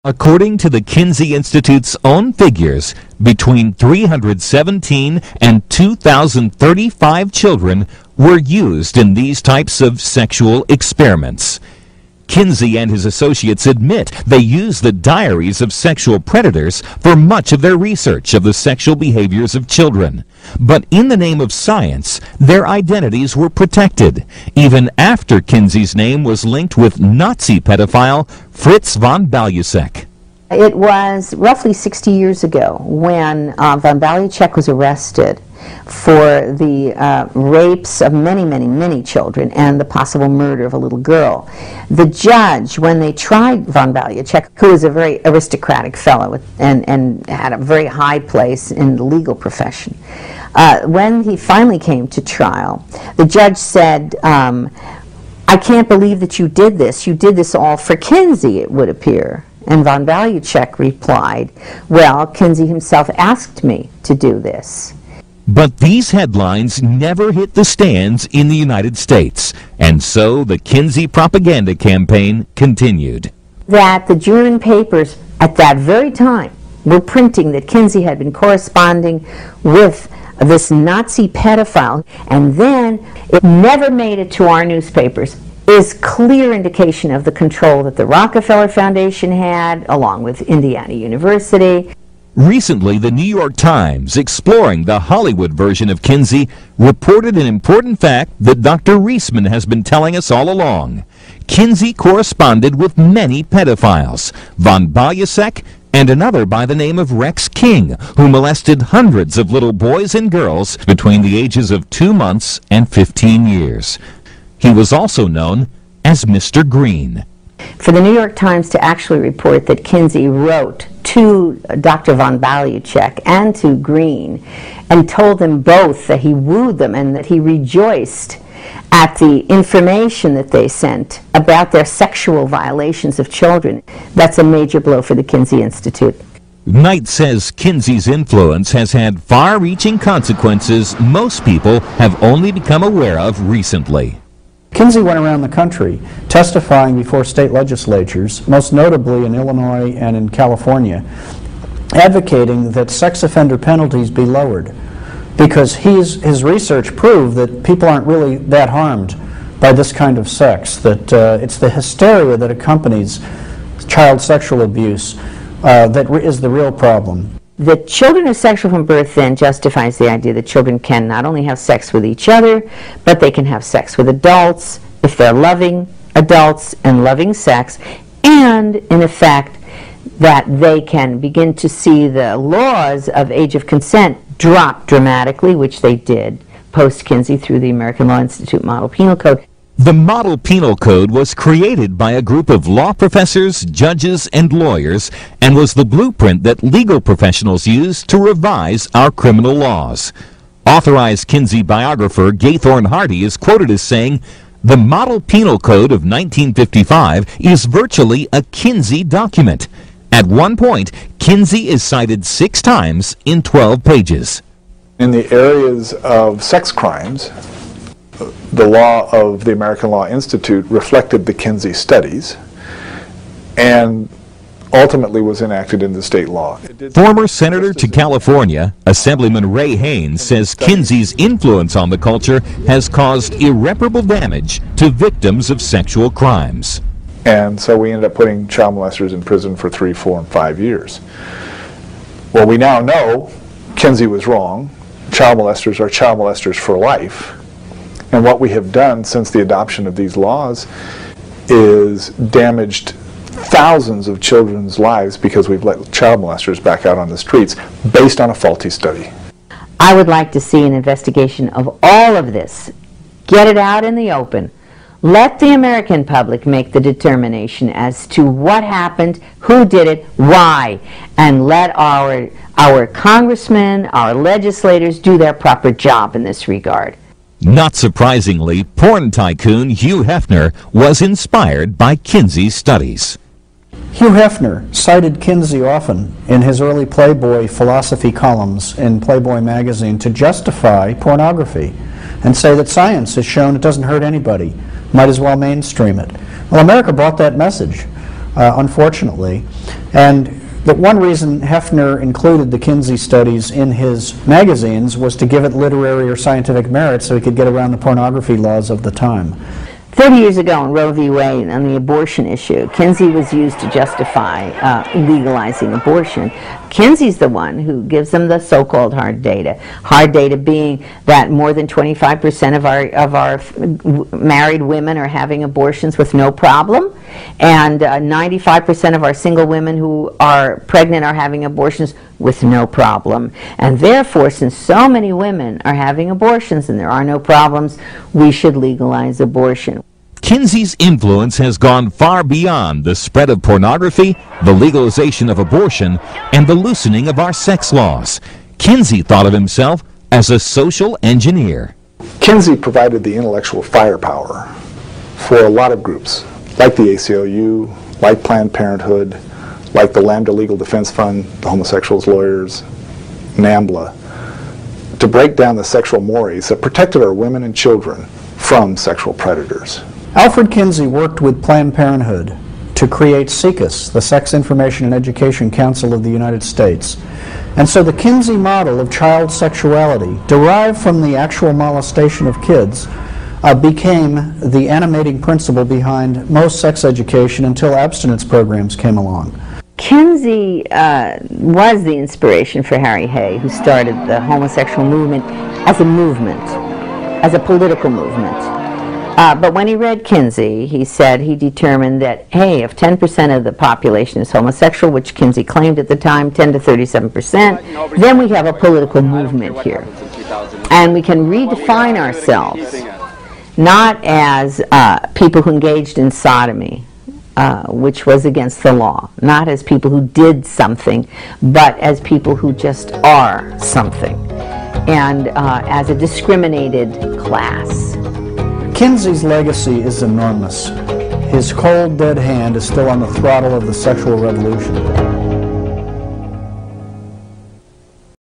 According to the Kinsey Institute's own figures, between 317 and 2,035 children were used in these types of sexual experiments. Kinsey and his associates admit they use the diaries of sexual predators for much of their research of the sexual behaviors of children. But in the name of science, their identities were protected, even after Kinsey's name was linked with Nazi pedophile Fritz von Balusek. It was roughly 60 years ago when von Balusek was arrested for the rapes of many children and the possible murder of a little girl. The judge, when they tried von Balusek, who was a very aristocratic fellow and had a very high place in the legal profession, when he finally came to trial, the judge said, I can't believe that you did this. You did this all for Kinsey, it would appear. And von Balusek replied, well, Kinsey himself asked me to do this. But these headlines never hit the stands in the United States, and so the Kinsey propaganda campaign continued. That the German papers at that very time were printing that Kinsey had been corresponding with this Nazi pedophile, and then it never made it to our newspapers, is clear indication of the control that the Rockefeller Foundation had, along with Indiana University. Recently, the New York Times, exploring the Hollywood version of Kinsey, reported an important fact that Dr. Reisman has been telling us all along. Kinsey corresponded with many pedophiles, von Balusek and another by the name of Rex King, who molested hundreds of little boys and girls between the ages of 2 months and 15 years. He was also known as Mr. Green. For the New York Times to actually report that Kinsey wrote to Dr. von Balusek and to Green and told them both that he wooed them and that he rejoiced at the information that they sent about their sexual violations of children, that's a major blow for the Kinsey Institute. Knight says Kinsey's influence has had far-reaching consequences most people have only become aware of recently. Kinsey went around the country testifying before state legislatures, most notably in Illinois and in California, advocating that sex offender penalties be lowered because his research proved that people aren't really that harmed by this kind of sex, that it's the hysteria that accompanies child sexual abuse that is the real problem. That children are sexual from birth then justifies the idea that children can not only have sex with each other, but they can have sex with adults if they're loving adults and loving sex, and in effect that they can begin to see the laws of age of consent drop dramatically, which they did post-Kinsey through the American Law Institute Model Penal Code. The Model Penal Code was created by a group of law professors, judges, and lawyers, and was the blueprint that legal professionals used to revise our criminal laws. Authorized Kinsey biographer Gaithorne Hardy is quoted as saying, "The Model Penal Code of 1955 is virtually a Kinsey document. At one point, Kinsey is cited 6 times in 12 pages. In the areas of sex crimes, the law of the American Law Institute reflected the Kinsey studies and ultimately was enacted into state law. Former Senator to California, Assemblyman Ray Haynes, says Kinsey's influence on the culture has caused irreparable damage to victims of sexual crimes. And so we ended up putting child molesters in prison for 3, 4, and 5 years. Well, we now know Kinsey was wrong. Child molesters are child molesters for life. And what we have done since the adoption of these laws is damaged thousands of children's lives because we've let child molesters back out on the streets based on a faulty study. I would like to see an investigation of all of this. Get it out in the open. Let the American public make the determination as to what happened, who did it, why, and let our congressmen, our legislators do their proper job in this regard. Not surprisingly, porn tycoon Hugh Hefner was inspired by Kinsey's studies. Hugh Hefner cited Kinsey often in his early Playboy philosophy columns in Playboy magazine to justify pornography and say that science has shown it doesn't hurt anybody. Might as well mainstream it. Well, America bought that message. unfortunately. And the one reason Hefner included the Kinsey studies in his magazines was to give it literary or scientific merit so he could get around the pornography laws of the time. 30 years ago in Roe v. Wade on the abortion issue, Kinsey was used to justify legalizing abortion. Kinsey's the one who gives them the so-called hard data. Hard data being that more than 25% of our married women are having abortions with no problem, and 95% of our single women who are pregnant are having abortions with no problem. And therefore, since so many women are having abortions and there are no problems, we should legalize abortion. Kinsey's influence has gone far beyond the spread of pornography, the legalization of abortion, and the loosening of our sex laws. Kinsey thought of himself as a social engineer. Kinsey provided the intellectual firepower for a lot of groups, like the ACLU, like Planned Parenthood, like the Lambda Legal Defense Fund, the Homosexuals Lawyers, NAMBLA, to break down the sexual mores that protected our women and children from sexual predators. Alfred Kinsey worked with Planned Parenthood to create SIECUS, the Sex Information and Education Council of the United States. And so the Kinsey model of child sexuality, derived from the actual molestation of kids, became the animating principle behind most sex education until abstinence programs came along. Kinsey was the inspiration for Harry Hay, who started the homosexual movement, as a political movement. But when he read Kinsey, he said he determined that, hey, if 10% of the population is homosexual, which Kinsey claimed at the time, 10 to 37%, then we have a political movement here. And we can redefine ourselves not as people who engaged in sodomy, which was against the law, not as people who did something, but as people who just are something, and as a discriminated class. Kinsey's legacy is enormous. His cold, dead hand is still on the throttle of the sexual revolution.